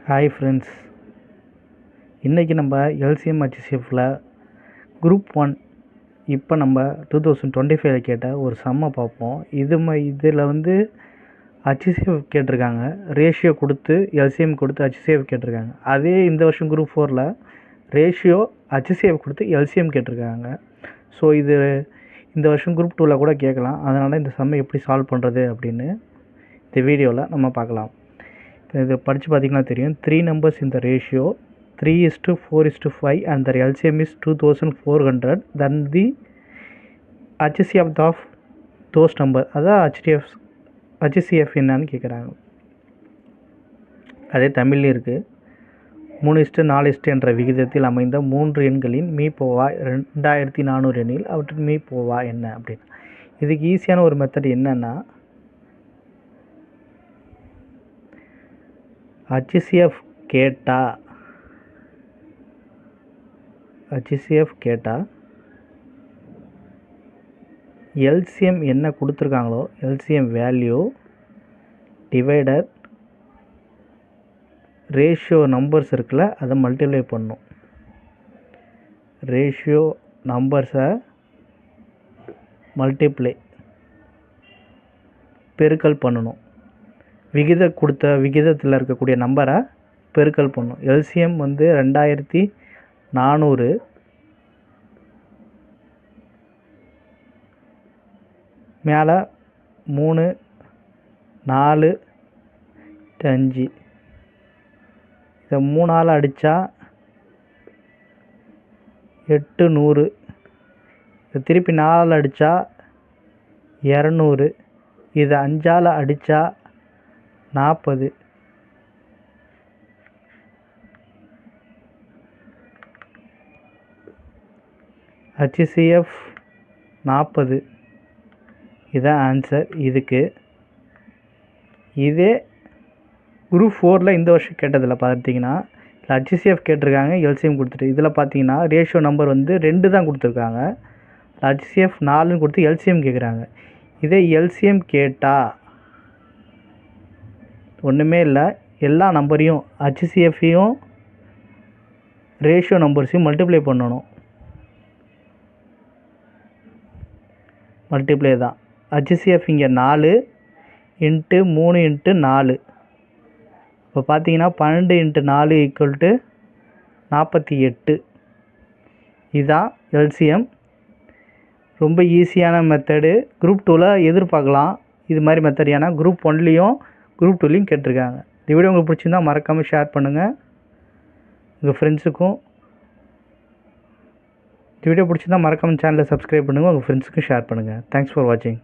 Hi friends, இன்றைக்கி நம்ம LCM ஹச்சிஎஃப்பில் group 1 இப்போ நம்ம 2025 கேட்ட ஒரு சம்மை பார்ப்போம். இதில் வந்து ஹச்சிஎஃப் கேட்டிருக்காங்க, ரேஷியோ கொடுத்து எல்சிஎம் கொடுத்து ஹச்சிஎஃப் கேட்டிருக்காங்க. அதே இந்த வருஷம் குரூப் 4ல் ரேஷியோ ஹச்சிஎஃப் கொடுத்து எல்சிஎம் கேட்டிருக்காங்க. ஸோ இது இந்த வருஷம் குரூப் 2ல் கூட கேட்கலாம். அதனால் இந்த சம்மை எப்படி சால்வ் பண்ணுறது அப்படின்னு இந்த வீடியோவில் நம்ம பார்க்கலாம். இதை படித்து பார்த்திங்கன்னா தெரியும். 3 numbers in the ratio 3:4:5 and the LCM is 2400, then the HCF of those number, அதான் HCF என்னன்னு கேட்குறாங்க. அதே தமிழ்லையும் இருக்குது. 3:4 என்ற விகிதத்தில் அமைந்த 3 எண்களின் மீப்போவா 2400 எண்ணில் அவற்றின் மீப்போவா என்ன அப்படின்னு. இதுக்கு ஈஸியான ஒரு மெத்தட் என்னென்னா, HCF கேட்டால் எல்சிஎம் என்ன கொடுத்துருக்காங்களோ LCM value divider ratio numbers இருக்குல்ல, அதை மல்டிப்ளை பண்ணணும். ரேஷியோ நம்பர்ஸை மல்டிப்ளை பெருக்கல் பண்ணணும். விகிதத்தில் இருக்கக்கூடிய நம்பரை பெருக்கல் பண்ணும். எல்சிஎம் வந்து 2400, மேலே 3, 4, 5. இதை 3ஆல் அடித்தா 800, இதை திருப்பி 4ஆல் அடித்தா 200, இதை 5ஆல் அடித்தா 40. HCF 40. இதுதான் ஆன்சர் இதுக்கு. இதே குரூப் 4ல் இந்த வருஷம் கேட்டதில் பார்த்தீங்கன்னா HCF கேட்டிருக்காங்க, எல்சிஎம் கொடுத்துட்டு. இதில் பார்த்தீங்கன்னா ரேஷியோ நம்பர் வந்து 2 தான் கொடுத்துருக்காங்க. HCF 4ன்னு கொடுத்து எல்சிஎம் கேட்குறாங்க. இதே எல்சிஎம் கேட்டால் ஒன்றுமே இல்லை, எல்லா நம்பரையும் HCFையும் ரேஷியோ நம்பர்ஸையும் மல்டிப்ளை பண்ணணும். மல்டிப்ளை தான். HCF இங்கே 4 × 3 × 4. இப்போ பார்த்தீங்கன்னா 12 × 4 = 48. இதுதான் எல்சிஎம். ரொம்ப ஈஸியான மெத்தடு. குரூப் 2ல் எதிர்பார்க்கலாம் இது மாதிரி மெத்தட். ஏன்னா குரூப் 1லேயும் குரூப் 2லேயும் கேட்டிருக்காங்க. இந்த வீடியோ உங்களுக்கு பிடிச்சிருந்தால் மறக்காமல் ஷேர் பண்ணுங்கள் உங்கள் ஃப்ரெண்ட்ஸுக்கும். இந்த வீடியோ பிடிச்சிருந்தால் மறக்காமல் சேனலை சப்ஸ்கிரைப் பண்ணுங்கள், உங்கள் ஃப்ரெண்ட்ஸுக்கும் ஷேர் பண்ணுங்கள். தேங்க்ஸ் ஃபார் வாட்சிங்.